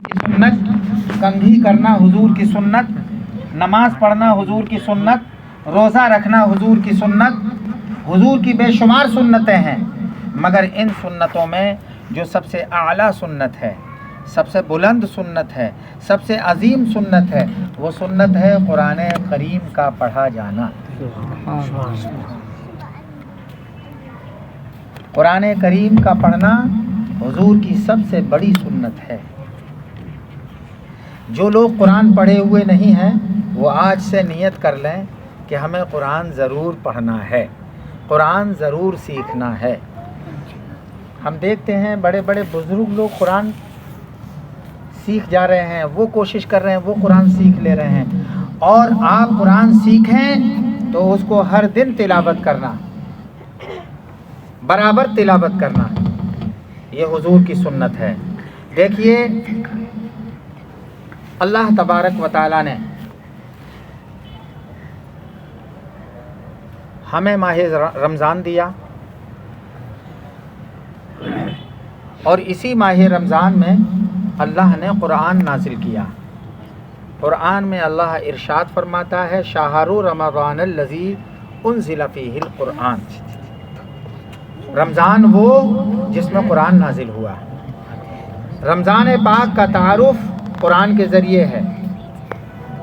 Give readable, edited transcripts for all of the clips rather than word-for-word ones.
की सुन्नत, कंघी करना हुजूर की सुन्नत, नमाज पढ़ना हुजूर की सुन्नत, रोज़ा रखना हुजूर की सुन्नत, हुजूर की बेशुमार सुन्नतें हैं। मगर इन सुन्नतों में जो सबसे आला सुन्नत है, सबसे बुलंद सुन्नत है, सबसे अजीम सुन्नत है, वो सुन्नत है कुरान करीम का पढ़ा जाना। कुरान करीम का पढ़ना हुजूर की सबसे बड़ी सुन्नत है। जो लोग कुरान पढ़े हुए नहीं हैं वो आज से नियत कर लें कि हमें कुरान ज़रूर पढ़ना है, कुरान ज़रूर सीखना है। हम देखते हैं बड़े बड़े बुज़ुर्ग लोग कुरान सीख जा रहे हैं, वो कोशिश कर रहे हैं, वो कुरान सीख ले रहे हैं। और आप कुरान सीखें तो उसको हर दिन तिलावत करना, बराबर तिलावत करना, ये हुजूर की सुन्नत है। देखिए अल्लाह तबारक व तआला ने हमें माह रमज़ान दिया और इसी माह रमज़ान में अल्लाह ने कुरान नाजिल किया। कुरान में अल्लाह इरशाद फरमाता है, शाहरु रमज़ानल्लज़ी उन्ज़िला फ़ीहिल कुरान। रमज़ान वो जिसमें कुरान नाजिल हुआ। रमज़ान पाक का तारुफ़ कुरान के ज़रिए है।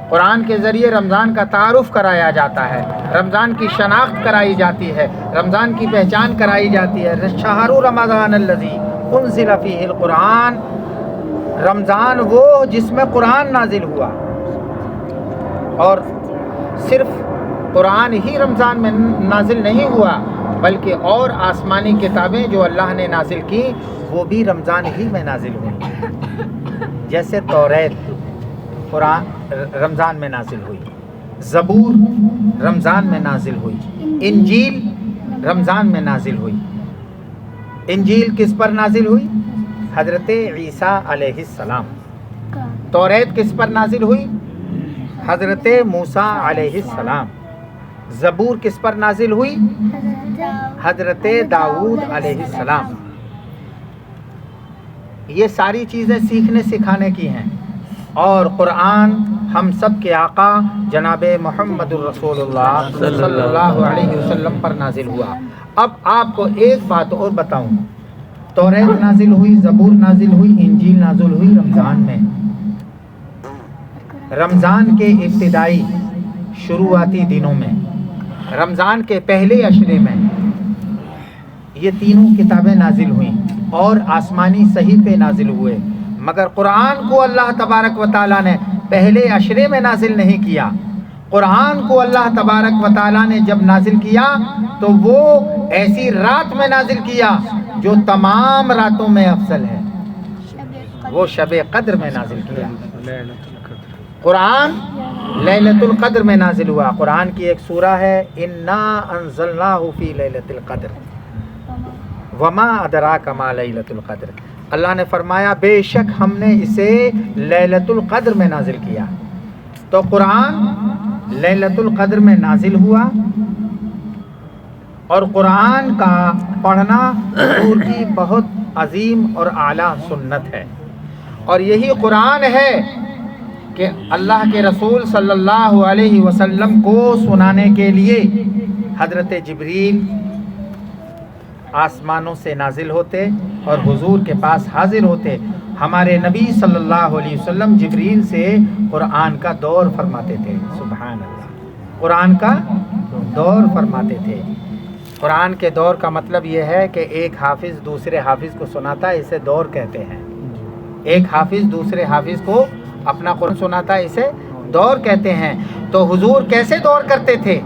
कुरान के ज़रिए रमज़ान का तारुफ़ कराया जाता है, रमज़ान की शनाख्त कराई जाती है, रमज़ान की पहचान कराई जाती है। शहरु रमज़ानल्लज़ी उन्ज़िला फ़ीहिल कुरान, रमज़ान वो जिसमें कुरान नाजिल हुआ। और सिर्फ़ कुरान ही रमज़ान में नाजिल नहीं हुआ, बल्कि और आसमानी किताबें जो अल्लाह ने नाजिल की वो भी रमज़ान ही में नाजिल हुई। जैसे तौरात कुरान रमज़ान में नाजिल हुई, ज़बूर रमज़ान में नाजिल हुई, इंजील रमज़ान में नाजिल हुई। इंजील किस पर नाजिल हुई? हज़रत ईसा अलैहिस्सलाम। तौरात किस पर नाजिल हुई? हज़रत मूसा अलैहिस्सलाम। ज़बूर किस पर नाजिल हुई? हज़रत दाऊद अलैहिस्सलाम। ये सारी चीज़ें सीखने सिखाने की हैं। और कुरान हम सब के आका जनाब मुहम्मदुर रसूलुल्लाह सल्लल्लाहु अलैहि वसल्लम पर नाजिल हुआ। अब आपको एक बात और बताऊं, तौरात नाजिल हुई, ज़बूर नाजिल हुई, इंजील नाजिल हुई रमज़ान में। रमज़ान के इब्तिदाई शुरुआती दिनों में, रमज़ान के पहले अशरे में ये तीनों किताबें नाजिल हुई और आसमानी सहीफ़े नाजिल हुए। मगर कुरान को अल्लाह तबारक व तआला ने पहले अशरे में नाजिल नहीं किया। कुरान को अल्लाह तबारक व तआला ने जब नाजिल किया तो वो ऐसी रात में नाजिल किया जो तमाम रातों में अफजल है, वो शब क़द्र में नाजिल किया। कुरान लैलतुल क़द्र में नाजिल हुआ। कुरान की एक सूरा है, इन्ना अंज़लनाहु फ़ी लैलतिल क़द्र वमा अदराका मा लैलतुल क़द्र। अल्लाह ने फरमाया बेशक हमने इसे लैलतुल क़द्र में नाजिल किया। तो कुरान लैलतुल क़द्र में नाजिल हुआ और कुरान का पढ़ना हुजूर की बहुत अजीम और आला सुन्नत है। और यही कुरान है कि अल्लाह के रसूल सल्लल्लाहु अलैहि वसल्लम को सुनाने के लिए हज़रत जिब्रील आसमानों से नाजिल होते और हुजूर के पास हाजिर होते। हमारे नबी सल्लल्लाहु अलैहि वसल्लम जिब्रील से कुरान का दौर फरमाते थे। सुभान अल्लाह, कुरान का दौर फरमाते थे। कुरान के दौर का मतलब ये है कि एक हाफिज़ दूसरे हाफिज़ को सुनाता है, इसे दौर कहते हैं। एक हाफिज़ दूसरे हाफिज़ को अपना कुरान सुनाता है, इसे दौर कहते हैं। तो हुजूर कैसे दौर करते थे?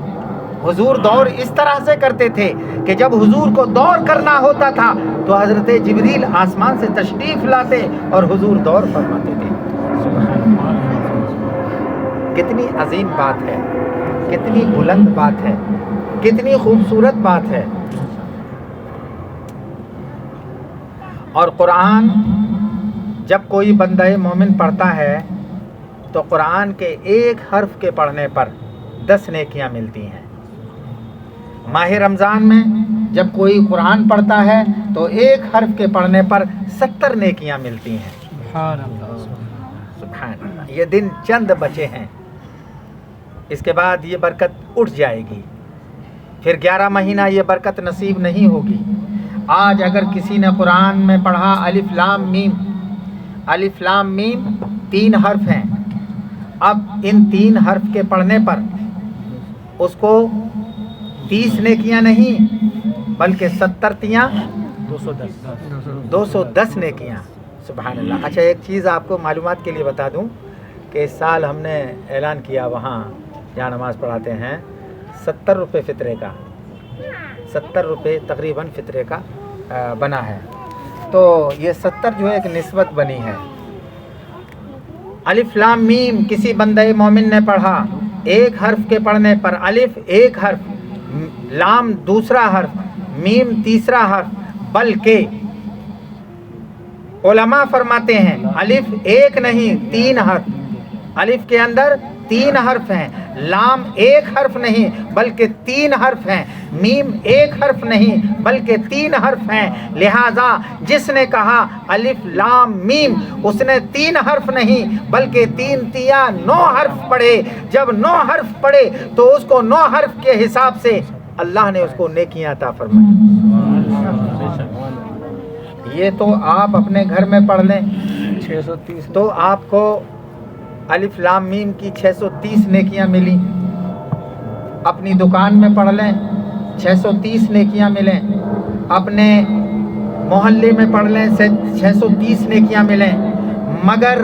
हुजूर दौर इस तरह से करते थे कि जब हुजूर को दौर करना होता था तो हज़रत जिब्रील आसमान से तशरीफ़ लाते और हुजूर दौर फरमाते थे। कितनी अजीम बात है, कितनी बुलंद बात है, कितनी खूबसूरत बात है। और कुरान जब कोई बंदा मोमिन पढ़ता है तो कुरान के एक हर्फ के पढ़ने पर 10 नेकियां मिलती हैं। माह रमज़ान में जब कोई कुरान पढ़ता है तो एक हर्फ के पढ़ने पर 70 नेकियां मिलती हैं। सुभान अल्लाह। ये दिन चंद बचे हैं, इसके बाद ये बरकत उठ जाएगी, फिर 11 महीना ये बरकत नसीब नहीं होगी। आज अगर किसी ने कुरान में पढ़ा अलिफ लाम मीम, अलिफ लाम मीम 3 हर्फ हैं, अब इन 3 हर्फ के पढ़ने पर उसको 30 नेकियां नहीं बल्कि 70 तियाँ 210 नेकियां। सुभान अल्लाह। अच्छा, एक चीज़ आपको मालूमात के लिए बता दूं कि इस साल हमने ऐलान किया वहाँ जहाँ नमाज़ पढ़ाते हैं 70 रुपये फ़ितरे का, 70 रुपये तकरीबन फ़ितरे का बना है। तो ये 70 जो है एक निस्बत बनी है। अलिफ लाम मीम किसी बंदे मोमिन ने पढ़ा, एक हर्फ के पढ़ने पर अलिफ एक हर्फ, लाम दूसरा हर्फ, मीम तीसरा हर्फ, बल्कि उलमा फरमाते हैं अलिफ एक नहीं 3 हर्फ, अलिफ के अंदर 3 हर्फ हैं, लाम एक हर्फ नहीं बल्कि 3 हर्फ हैं, मीम एक हर्फ नहीं बल्कि 3 हर्फ हैं। लिहाजा जिसने कहा अलिफ लाम मीम उसने 3 हर्फ नहीं बल्कि 3 तिया 9 हर्फ पढ़े। जब 9 हर्फ पढ़े तो उसको 9 हर्फ के हिसाब से अल्लाह ने उसको नेकियां अता फरमाई। ये तो आप अपने घर में पढ़ लें 630, तो आपको अलिफ लाम मीम की 630 नेकियां मिली। अपनी दुकान में पढ़ लें 630 नेकियां मिलें, अपने मोहल्ले में पढ़ लें 630 नेकियां मिलें। मगर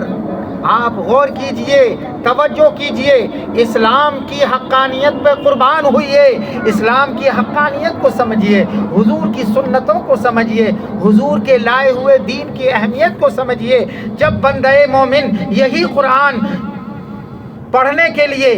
आप गौर कीजिए, तवज्जो कीजिए, इस्लाम की हक्कानियत पे कुर्बान हुइए, इस्लाम की हक्कानियत को समझिए, हुजूर की सुन्नतों को समझिए, हुजूर के लाए हुए दीन की अहमियत को समझिए। जब बंदे मोमिन यही कुरान पढ़ने के लिए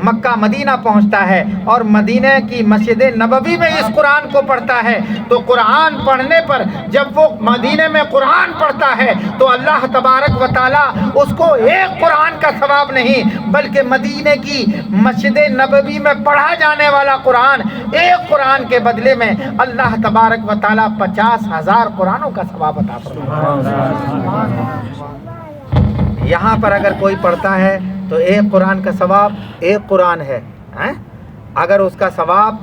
मक्का मदीना पहुंचता है और मदीने की मस्जिद नबवी में इस कुरान को पढ़ता है, तो कुरान पढ़ने पर जब वो मदीने में कुरान पढ़ता है तो अल्लाह तबारक व तआला उसको एक कुरान का सवाब नहीं बल्कि मदीने की मस्जिद नबवी में पढ़ा जाने वाला कुरान, एक कुरान के बदले में अल्लाह तबारक व तआला 50,000 कुरानों का सवाब अता फरमाता है। यहाँ पर अगर कोई पढ़ता है तो एक कुरान का सवाब एक कुरान है, अगर उसका सवाब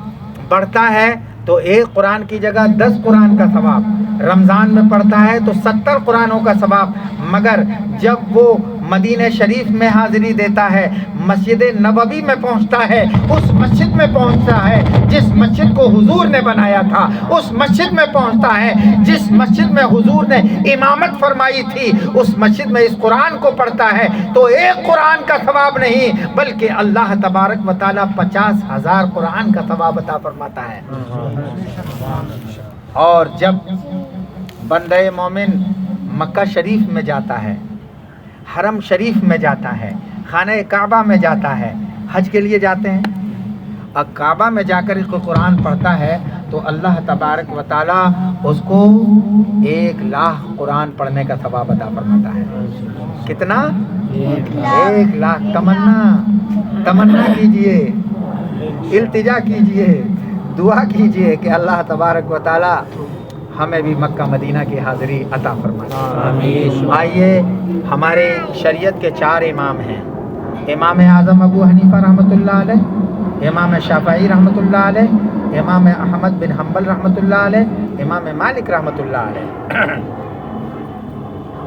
बढ़ता है तो एक कुरान की जगह 10 कुरान का सवाब। रमज़ान में पढ़ता है तो 70 कुरानों का सवाब। मगर जब वो मदीने शरीफ में हाज़िरी देता है, मस्जिद नबवी में पहुंचता है, उस मस्जिद में पहुंचता है जिस मस्जिद को हुजूर ने बनाया था, उस मस्जिद में पहुंचता है जिस मस्जिद में हुजूर ने इमामत फरमाई थी, उस मस्जिद में इस कुरान को पढ़ता है तो एक कुरान का सवाब नहीं बल्कि अल्लाह तबारक व तआला 50,000 कुरान का सवाब अता फरमाता है। और जब बंदे मोमिन मक्का शरीफ में जाता है, हरम शरीफ में जाता है, खाने काबा में जाता है, हज के लिए जाते हैं, और काबा में जाकर इसको कुरान पढ़ता है तो अल्लाह तबारक व तआला उसको 1 लाख कुरान पढ़ने का सवाब अता फरमाता है। कितना? 1 लाख। तमन्ना कीजिए, इल्तिजा कीजिए, दुआ कीजिए कि अल्लाह तबारक व तआला हमें भी मक्का मदीना की हाज़िरी अता फरमाए। आइए, हमारे शरीयत के 4 इमाम हैं। इमाम आज़म अबू हनीफा रहमतुल्लाह अलैह, इमाम शाफ़ई रहमतुल्लाह अलैह, इमाम अहमद बिन हम्बल रहमतुल्लाह अलैह, इमाम मालिक रहमतुल्लाह अलैह।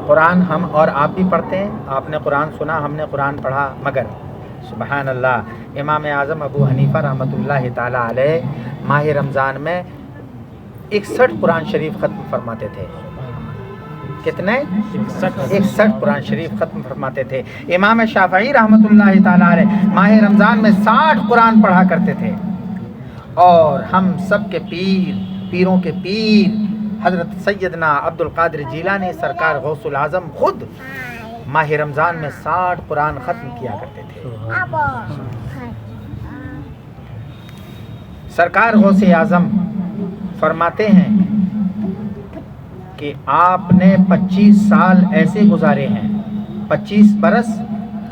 कुरान हम और आप भी पढ़ते हैं, आपने कुरान सुना, हमने कुरान पढ़ा, मगर सुबहान अल्लाह इमाम आज़म अबू हनीफा रहमतुल्लाह ताला अलैह माह रमज़ान में 61 कुरान शरीफ ख़त्म फरमाते थे। कितने? 61 कुरान शरीफ ख़त्म फरमाते थे। इमाम शाफ़ई रहमतुल्लाह ताला अलैह माह रमज़ान में 60 कुरान पढ़ा करते थे। और हम सब के पीरों के पीर हज़रत सैयदना अब्दुल कादिर जीलानी सरकार गौसुल आज़म खुद माह रमज़ान में 60 कुरान ख़त्म किया करते थे। सरकार गौसे आज़म फरमाते हैं कि आपने 25 साल ऐसे गुजारे हैं, 25 बरस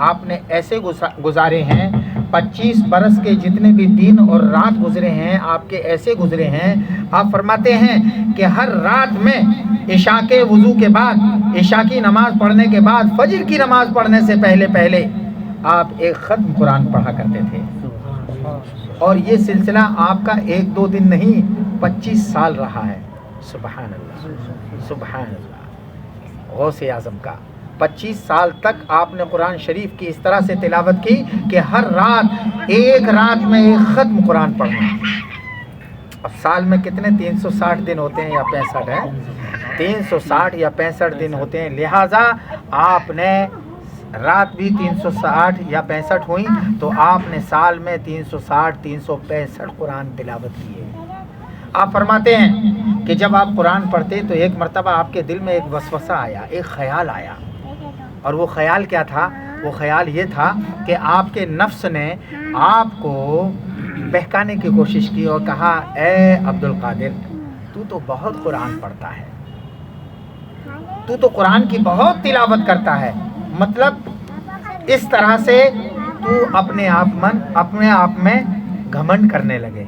आपने ऐसे गुजारे हैं 25 बरस के जितने भी दिन और रात गुजरे हैं आपके ऐसे गुजरे हैं, आप फरमाते हैं कि हर रात में इशा के वज़ू के बाद, इशा की नमाज़ पढ़ने के बाद, फजर की नमाज़ पढ़ने से पहले पहले आप एक ख़त्म कुरान पढ़ा करते थे। और ये सिलसिला आपका 1-2 दिन नहीं, 25 साल रहा है। सुभान अल्लाह, सुभान अल्लाह। गौसे आज़म का 25 साल तक आपने कुरान शरीफ की इस तरह से तिलावत की कि हर रात, एक रात में एक ख़त्म कुरान पढ़ना। अब साल में कितने 360 दिन होते हैं या 65 है, 360 या 65 दिन होते हैं, लिहाजा आपने रात भी 360 या 65 हुई तो आपने साल में 360-365 कुरान तिलावत किए। आप फरमाते हैं कि जब आप कुरान पढ़ते तो एक मर्तबा आपके दिल में एक वसवसा आया, एक ख़याल आया, और वो ख़याल क्या था? वो ख़याल ये था कि आपके नफ्स ने आपको बहकाने की कोशिश की और कहा, ए अब्दुल कादिर, तू तो बहुत कुरान पढ़ता है, तू तो कुरान की बहुत तिलावत करता है, मतलब इस तरह से तू अपने आप में घमंड करने लगे।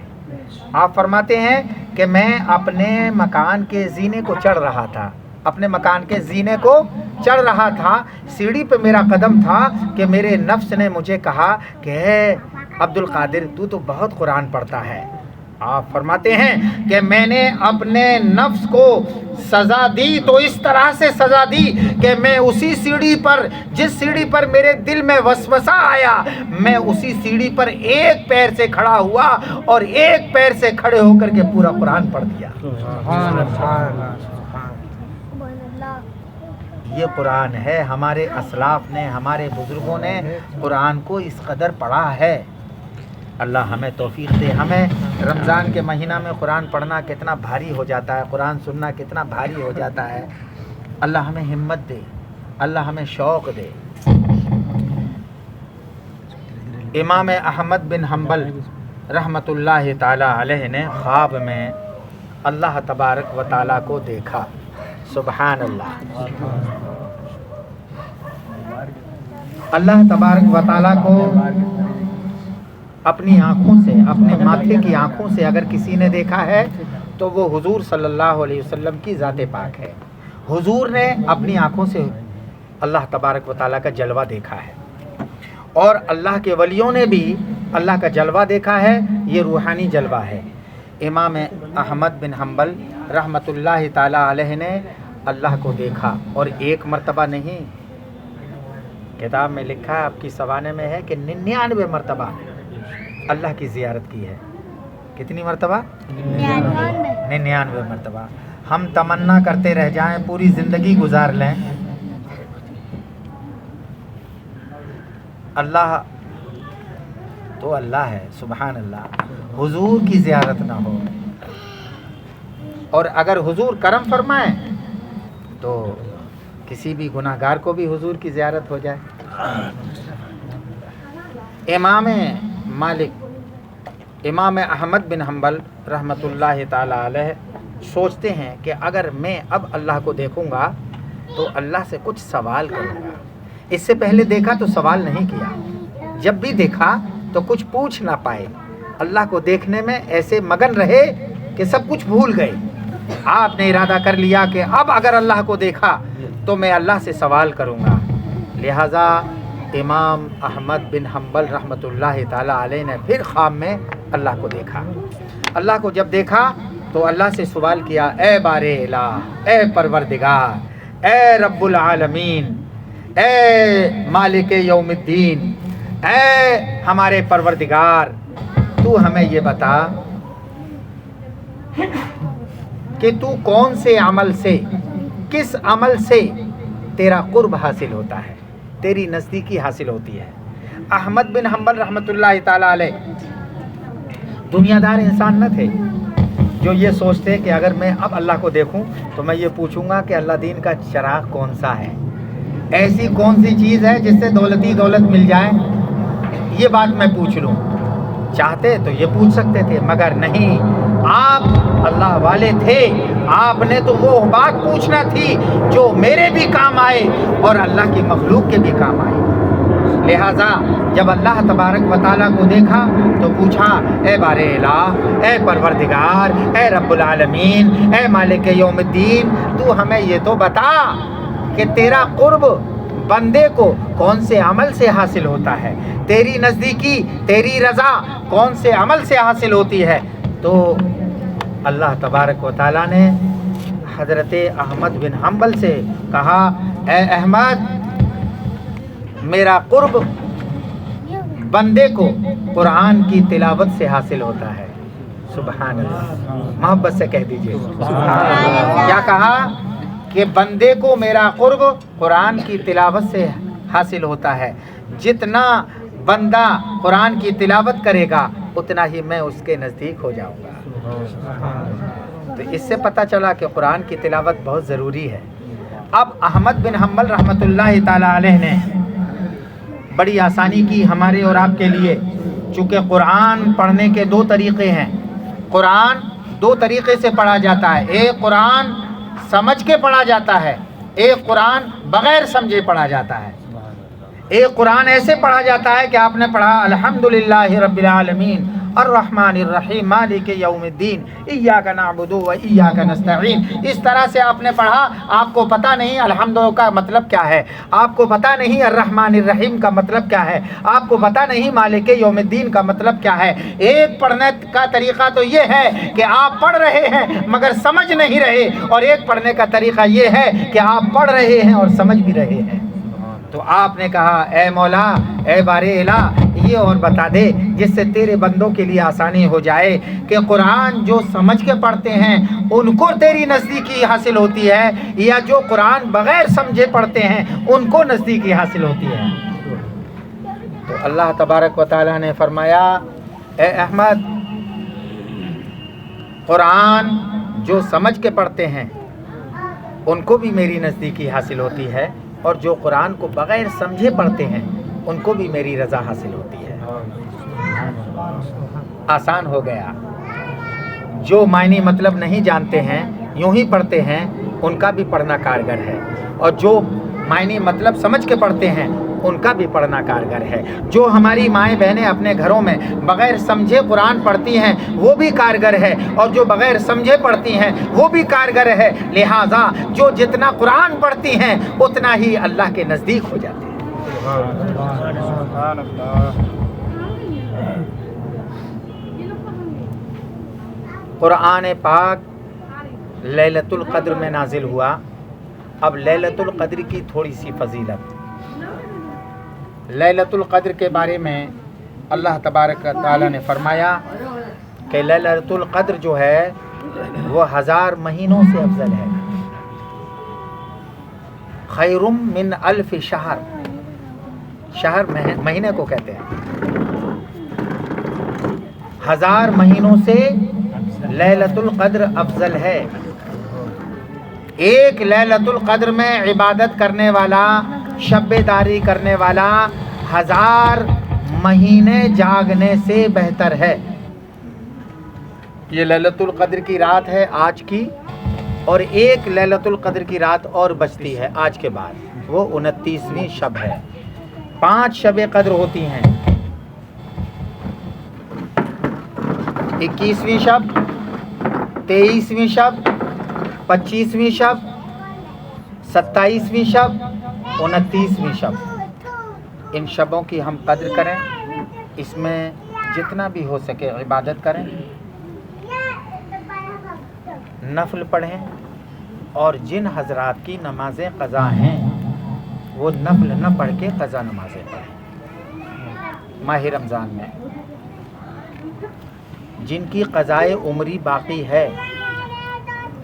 आप फरमाते हैं कि मैं अपने मकान के जीने को चढ़ रहा था, अपने मकान के जीने को चढ़ रहा था, सीढ़ी पे मेरा कदम था कि मेरे नफ्स ने मुझे कहा कि हे अब्दुल कादिर, तू तो बहुत कुरान पढ़ता है। आप फरमाते हैं कि मैंने अपने नफ्स को सज़ा दी तो इस तरह से सज़ा दी कि मैं उसी सीढ़ी पर, जिस सीढ़ी पर मेरे दिल में वसवसा आया, मैं उसी सीढ़ी पर एक पैर से खड़ा हुआ और एक पैर से खड़े होकर के पूरा कुरान पढ़ दिया। ये कुरान है, हमारे असलाफ ने, हमारे बुज़ुर्गों ने कुरान को इस कदर पढ़ा है। अल्लाह हमें तौफीक दे। हमें रमज़ान के महीना में कुरान पढ़ना कितना भारी हो जाता है, कुरान सुनना कितना भारी हो जाता है। अल्लाह हमें हिम्मत दे, अल्लाह हमें शौक़ दे। इमाम अहमद बिन हम्बल रहमतुल्लाह ताला अलैह ने ख्वाब में अल्लाह तबारक व ताला को देखा। सुभान अल्लाह। अल्लाह तबारक व ताला को अपनी आँखों से, अपने माथे की आँखों से अगर किसी ने देखा है तो वो हुजूर सल्लल्लाहु अलैहि वसल्लम की ज़ाते पाक है। हुजूर ने अपनी आँखों से अल्लाह तबारक व ताला का जलवा देखा है, और अल्लाह के वलियों ने भी अल्लाह का जलवा देखा है। ये रूहानी जलवा है। इमाम अहमद बिन हम्बल रहमतुल्लाह ताला अलैह ने अल्लाह को देखा, और एक मर्तबा नहीं, किताब में लिखा है, आपकी सवाने में है कि 99 मर्तबा अल्लाह की ज़ियारत की है। कितनी मर्तबा? 99 मर्तबा। हम तमन्ना करते रह जाएं, पूरी ज़िंदगी गुजार लें, अल्लाह तो अल्लाह है, सुभान अल्लाह, हुजूर की ज़ियारत ना हो। और अगर हुजूर करम फरमाए तो किसी भी गुनाहगार को भी हुजूर की ज़ियारत हो जाए। इमाम अहमद बिन हम्बल रहमतुल्लाह ताला अलैह सोचते हैं कि अगर मैं अब अल्लाह को देखूंगा तो अल्लाह से कुछ सवाल करूंगा। इससे पहले देखा तो सवाल नहीं किया, जब भी देखा तो कुछ पूछ ना पाए। अल्लाह को देखने में ऐसे मगन रहे कि सब कुछ भूल गए। आपने इरादा कर लिया कि अब अगर अल्लाह को देखा तो मैं अल्लाह से सवाल करूंगा। लिहाजा इमाम अहमद बिन हम्बल रहमतुल्लाह ताला अलैह ने फिर ख्वाब में अल्लाह को देखा। अल्लाह को जब देखा तो अल्लाह से सवाल किया, ए बारे इलाह, ए परवरदिगार, ए रब्बुल आलमीन, ए मालिक यौमिद्दीन, ए हमारे परवरदिगार, तू हमें ये बता कि तू कौन से अमल से, किस अमल से तेरा कुर्ब हासिल होता है, तेरी नज़दीकी हासिल होती है। अहमद बिन हम्बल रहमतुल्लाह ताला अलैह दुनियादार इंसान न थे जो ये सोचते कि अगर मैं अब अल्लाह को देखूं तो मैं ये पूछूंगा कि अल्लाह दीन का चिराग कौन सा है, ऐसी कौन सी चीज़ है जिससे दौलत मिल जाए, ये बात मैं पूछ लूँ। चाहते तो ये पूछ सकते थे, मगर नहीं, आप अल्लाह वाले थे, आपने तो वो बात पूछना थी जो मेरे भी काम आए और अल्लाह की मखलूक के भी काम आए। لہٰذا جب اللہ تبارک و تعالیٰ کو دیکھا تو پوچھا اے بار الہ، اے پروردگار، اے رب العالمین، اے مالک یوم الدین، تو ہمیں یہ تو بتا کہ تیرا قرب بندے کو کون سے عمل سے حاصل ہوتا ہے، تیری نزدیکی، تیری رضا کون سے عمل سے حاصل ہوتی ہے۔ تو اللہ تبارک و تعالیٰ نے حضرت احمد بن حنبل سے کہا اے احمد، میرا قرب بندے کو قرآن کی تلاوت سے حاصل ہوتا ہے۔ سبحان اللہ، محبت سے کہہ دیجئے کیا کہا کہ بندے کو میرا قرب قرآن کی تلاوت سے حاصل ہوتا ہے، جتنا بندہ قرآن کی تلاوت کرے گا اتنا ہی میں اس کے نزدیک ہو جاؤں گا۔ تو اس سے پتہ چلا کہ قرآن کی تلاوت بہت ضروری ہے۔ اب احمد بن حنبل رحمۃ اللہ تعالی علیہ نے بڑی آسانی کی ہمارے اور آپ کے لیے، چونکہ قرآن پڑھنے کے دو طریقے ہیں۔ قرآن دو طریقے سے پڑھا جاتا ہے، ایک قرآن سمجھ کے پڑھا جاتا ہے، ایک قرآن بغیر سمجھے پڑھا جاتا ہے۔ ایک قرآن ایسے پڑھا جاتا ہے کہ آپ نے پڑھا الحمدللہ رب العالمین الرحمن الرحیم مالک یوم الدین ایاک نعبد و ایاک نستعین، اس طرح سے آپ نے پڑھا، آپ کو پتہ نہیں الحمد کا مطلب کیا ہے، آپ کو پتہ نہیں الرحمن الرحیم کا مطلب کیا ہے، آپ کو پتہ نہیں مالک یوم الدین کا مطلب کیا ہے۔ ایک پڑھنے کا طریقہ تو یہ ہے کہ آپ پڑھ رہے ہیں مگر سمجھ نہیں رہے، اور ایک پڑھنے کا طریقہ یہ ہے کہ آپ پڑھ رہے ہیں اور سمجھ بھی رہے ہیں۔ تو آپ نے کہا اے مولا، اے بار الہ، یہ اور بتا دے جس سے تیرے بندوں کے لیے آسانی ہو جائے کہ قرآن جو سمجھ کے پڑھتے ہیں ان کو تیری نزدیکی حاصل ہوتی ہے، یا جو قرآن بغیر سمجھے پڑھتے ہیں ان کو نزدیکی حاصل ہوتی ہے۔ تو اللہ تبارک و تعالیٰ نے فرمایا اے احمد، قرآن جو سمجھ کے پڑھتے ہیں ان کو بھی میری نزدیکی حاصل ہوتی ہے، اور جو قرآن کو بغیر سمجھے پڑھتے ہیں ان کو بھی میری رضا حاصل ہوتی ہے۔ آسان ہو گیا۔ جو معنی مطلب نہیں جانتے ہیں یوں ہی پڑھتے ہیں ان کا بھی پڑھنا کارگر ہے، اور جو معنی مطلب سمجھ کے پڑھتے ہیں ان کا بھی پڑھنا کارگر ہے۔ جو ہماری مائیں بہنیں اپنے گھروں میں بغیر سمجھے قرآن پڑھتی ہیں وہ بھی کارگر ہے، اور جو بغیر سمجھے پڑھتی ہیں وہ بھی کارگر ہے۔ لہٰذا جو جتنا قرآن پڑھتی ہیں اتنا ہی اللہ کے نزدیک ہو جاتے ہیں۔ قرآن پاک لیلۃ القدر میں نازل ہوا۔ اب لیلۃ القدر کی تھوڑی سی فضیلت۔ لیلۃ القدر کے بارے میں اللہ تبارک و تعالیٰ نے فرمایا کہ لیلۃ القدر جو ہے وہ 1000 مہینوں سے افضل ہے۔ خیر من الف شہر، شہر مہینے کو کہتے ہیں۔ 1000 مہینوں سے لیلۃ القدر افضل ہے۔ ایک لیلۃ القدر میں عبادت کرنے والا، شب داری کرنے والا 1000 مہینے جاگنے سے بہتر ہے۔ یہ لیلۃ القدر کی رات ہے آج کی، اور ایک لیلۃ القدر کی رات اور بچتی ہے آج کے بعد، وہ 29ویں شب ہے۔ 5 شب قدر ہوتی ہیں، 21ویں شب، 23ویں شب، 25ویں شب، 27ویں شب، 29ویں شب۔ ان شبوں کی ہم قدر کریں، اس میں جتنا بھی ہو سکے عبادت کریں، نفل پڑھیں، اور جن حضرات کی نمازیں قضا ہیں وہ نفل نہ پڑھ کے قضا نمازیں پڑھیں۔ ماہ رمضان میں جن کی قضائے عمری باقی ہے،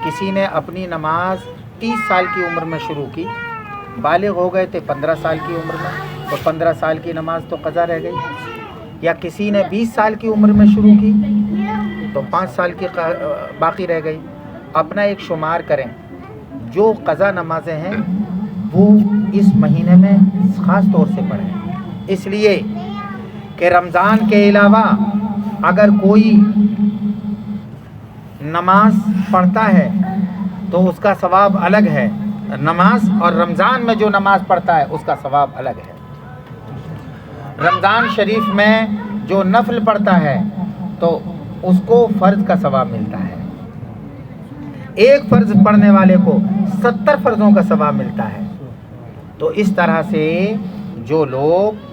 کسی نے اپنی نماز 30 سال کی عمر میں شروع کی، بالغ ہو گئے تھے 15 سال کی عمر میں، تو 15 سال کی نماز تو قضا رہ گئی، یا کسی نے 20 سال کی عمر میں شروع کی تو 5 سال کی باقی رہ گئی۔ اپنا ایک شمار کریں، جو قضا نمازیں ہیں وہ اس مہینے میں خاص طور سے پڑھیں، اس لیے کہ رمضان کے علاوہ اگر کوئی نماز پڑھتا ہے تو اس کا ثواب الگ ہے، نماز، اور رمضان میں جو نماز پڑھتا ہے اس کا ثواب الگ ہے۔ رمضان شریف میں جو نفل پڑھتا ہے تو اس کو فرض کا ثواب ملتا ہے، ایک فرض پڑھنے والے کو 70 فرضوں کا ثواب ملتا ہے۔ تو اس طرح سے جو لوگ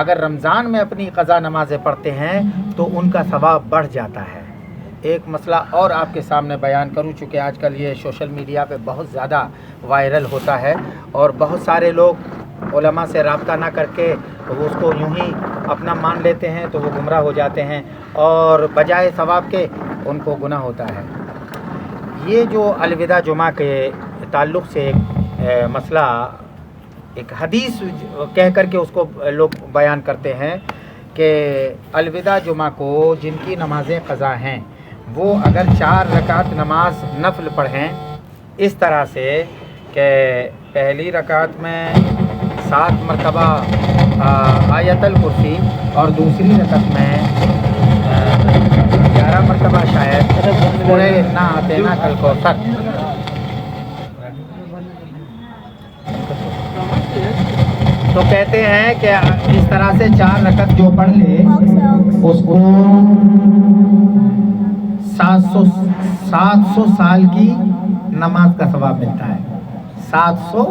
اگر رمضان میں اپنی قضا نمازیں پڑھتے ہیں تو ان کا ثواب بڑھ جاتا ہے۔ ایک مسئلہ اور آپ کے سامنے بیان کروں، چونکہ آج کل یہ سوشل میڈیا پہ بہت زیادہ وائرل ہوتا ہے اور بہت سارے لوگ علماء سے رابطہ نہ کر کے وہ اس کو یوں ہی اپنا مان لیتے ہیں تو وہ گمراہ ہو جاتے ہیں اور بجائے ثواب کے ان کو گناہ ہوتا ہے۔ یہ جو الوداع جمعہ کے تعلق سے ایک مسئلہ، ایک حدیث کہہ کر کے اس کو لوگ بیان کرتے ہیں کہ الوداع جمعہ کو جن کی نمازیں قضا ہیں وہ اگر 4 رکعت نماز نفل پڑھیں اس طرح سے کہ پہلی رکعت میں 7 مرتبہ آیت الکرسی اور دوسری رکعت میں 11 مرتبہ شاید پڑھے نہ آتے نہ کل کو سر، تو کہتے ہیں کہ اس طرح سے 4 رکعت جو پڑھ لے اس کو 700 سال کی نماز کا ثواب ملتا ہے۔ 700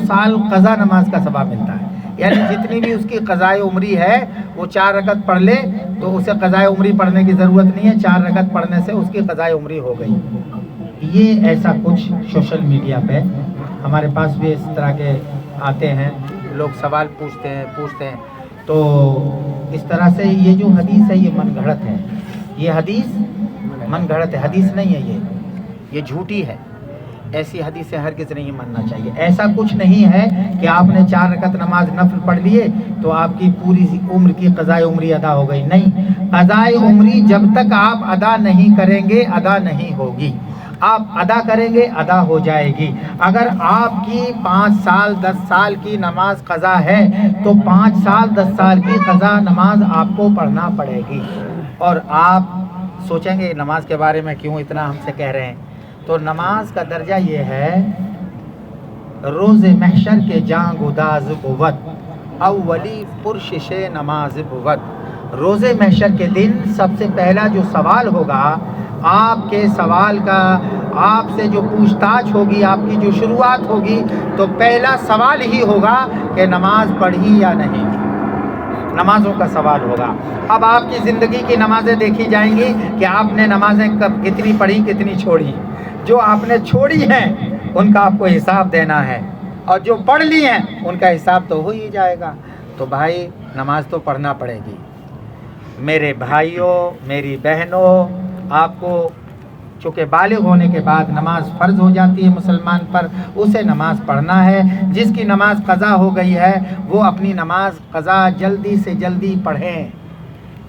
سال قضا نماز کا ثواب ملتا ہے، یعنی جتنی بھی اس کی قضائے عمری ہے وہ 4 رکعت پڑھ لے تو اسے قضائے عمری پڑھنے کی ضرورت نہیں ہے، 4 رکعت پڑھنے سے اس کی قضائے عمری ہو گئی۔ یہ ایسا کچھ سوشل میڈیا پہ ہمارے پاس بھی اس طرح کے آتے ہیں، لوگ سوال پوچھتے ہیں تو اس طرح سے یہ جو حدیث ہے یہ من گھڑت ہے، یہ حدیث من گھڑت ہے، حدیث نہیں ہے، یہ جھوٹی ہے۔ ایسی حدیثیں ہرگز نہیں ماننا چاہیے۔ ایسا کچھ نہیں ہے کہ آپ نے 4 رکعت نماز نفل پڑھ لیے تو آپ کی پوری عمر کی قضائے عمری ادا ہو گئی، نہیں، قضائے عمری جب تک آپ ادا نہیں کریں گے ادا نہیں ہوگی، آپ ادا کریں گے ادا ہو جائے گی۔ اگر آپ کی 5 سال 10 سال کی نماز قضا ہے تو 5 سال 10 سال کی قضا نماز آپ کو پڑھنا پڑے گی۔ اور آپ سوچیں گے نماز کے بارے میں کیوں اتنا ہم سے کہہ رہے ہیں، تو نماز کا درجہ یہ ہے، روز محشر کے جاں گداز بود اولی پرشش نماز بود۔ روز محشر کے دن سب سے پہلا جو سوال ہوگا، آپ کے سوال کا، آپ سے جو پوچھ تاچھ ہوگی، آپ کی جو شروعات ہوگی تو پہلا سوال ہی ہوگا کہ نماز پڑھی یا نہیں، نمازوں کا سوال ہوگا۔ اب آپ کی زندگی کی نمازیں دیکھی جائیں گی کہ آپ نے نمازیں کتنی پڑھی کتنی چھوڑی، جو آپ نے چھوڑی ہیں ان کا آپ کو حساب دینا ہے اور جو پڑھ لی ہیں ان کا حساب تو ہو ہی جائے گا۔ تو بھائی نماز تو پڑھنا پڑے گی۔ میرے بھائیوں، میری بہنوں، آپ کو چونکہ بالغ ہونے کے بعد نماز فرض ہو جاتی ہے مسلمان پر، اسے نماز پڑھنا ہے۔ جس کی نماز قضا ہو گئی ہے وہ اپنی نماز قضا جلدی سے جلدی پڑھیں،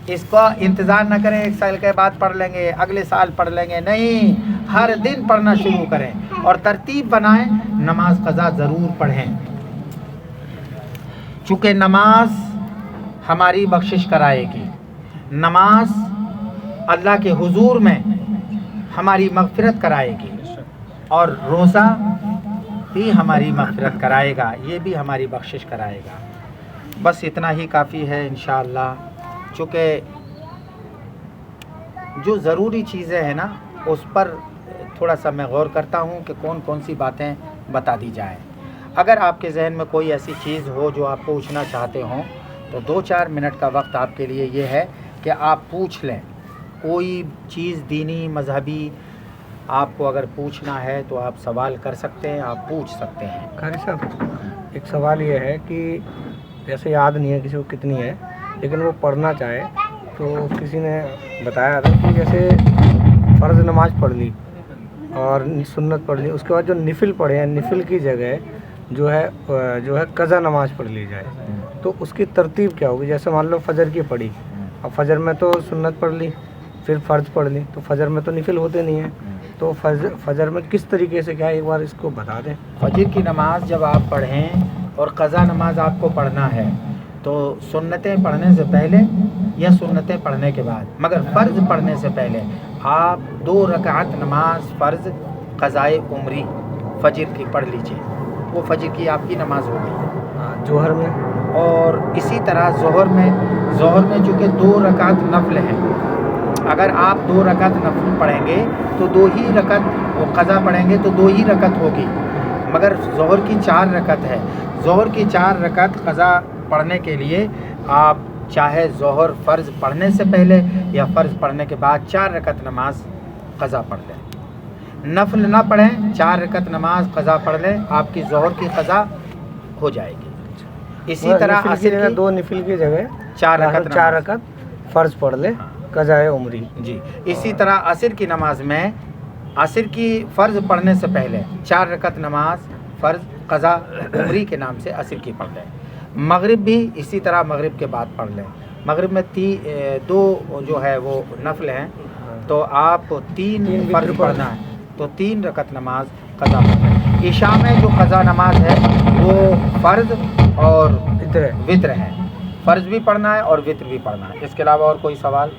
اس کو انتظار نہ کریں 1 سال کے بعد پڑھ لیں گے، اگلے سال پڑھ لیں گے، نہیں، ہر دن پڑھنا شروع کریں اور ترتیب بنائیں، نماز قضا ضرور پڑھیں۔ چونکہ نماز ہماری بخشش کرائے گی، نماز اللہ کے حضور میں ہماری مغفرت کرائے گی، اور روزہ بھی ہماری مغفرت کرائے گا، یہ بھی ہماری بخشش کرائے گا۔ بس اتنا ہی کافی ہے انشاءاللہ۔ چونکہ جو ضروری چیزیں ہیں نا اس پر تھوڑا سا میں غور کرتا ہوں کہ کون کون سی باتیں بتا دی جائیں۔ اگر آپ کے ذہن میں کوئی ایسی چیز ہو جو آپ پوچھنا چاہتے ہوں تو 2-4 منٹ کا وقت آپ کے لیے یہ ہے کہ آپ پوچھ لیں۔ کوئی چیز دینی مذہبی آپ کو اگر پوچھنا ہے تو آپ سوال کر سکتے ہیں، آپ پوچھ سکتے ہیں۔ قاری صاحب، ایک سوال یہ ہے کہ جیسے یاد نہیں ہے کسی کو کتنی ہے، لیکن وہ پڑھنا چاہے تو کسی نے بتایا تھا کہ جیسے فرض نماز پڑھ لی اور سنت پڑھ لی، اس کے بعد جو نفل پڑھے ہیں، نفل کی جگہ جو ہے قضا نماز پڑھ لی جائے، تو اس کی ترتیب کیا ہوگی؟ جیسے مان لو فجر کی پڑھی، اب فجر میں تو سنت پڑھ لی، پھر فرض پڑھ لی، تو فجر میں تو نفل ہوتے نہیں ہیں، تو فجر میں کس طریقے سے کیا ہے، ایک بار اس کو بتا دیں۔ فجر کی نماز جب آپ پڑھیں اور قضا نماز آپ کو پڑھنا ہے تو سنتیں پڑھنے سے پہلے یا سنتیں پڑھنے کے بعد، مگر فرض پڑھنے سے پہلے آپ 2 رکعت نماز فرض قضائے عمری فجر کی پڑھ لیجئے۔ وہ فجر کی آپ کی نماز ہو گئی. جوہر میں اور اسی طرح ظہر میں چونکہ 2 رکعت نفل ہیں، اگر آپ 2 رکعت نفل پڑھیں گے تو 2 ہی رکعت، وہ قضا پڑھیں گے تو 2 ہی رکعت ہوگی، مگر ظہر کی 4 رکعت ہے. ظہر کی 4 رکعت قضا پڑھنے کے لیے آپ چاہے ظہر فرض پڑھنے سے پہلے یا فرض پڑھنے کے بعد 4 رکعت نماز قضا پڑھ لیں. نفل نہ پڑھیں، 4 رکعت نماز قضا پڑھ لیں، آپ کی ظہر کی قضا ہو جائے گی. اسی طرح نفل کی جگہ 2 نفل کی جگہ 4 رکعت فرض پڑھ لے قضائے عمری. جی. اسی طرح عصر کی نماز میں عصر کی فرض پڑھنے سے پہلے 4 رکعت نماز فرض قضا عمری کے نام سے عصر کی پڑھ لیں. مغرب بھی اسی طرح مغرب کے بعد پڑھ لیں. مغرب میں 2 جو ہے وہ نفل ہیں، تو آپ 3 فرض پڑھنا ہے تو 3 رکعت نماز قضا پڑھ لیں. عشاء میں جو قضا نماز ہے وہ فرض اور وطر ہے. فرض بھی پڑھنا ہے اور وطر بھی پڑھنا ہے. اس کے علاوہ اور کوئی سوال؟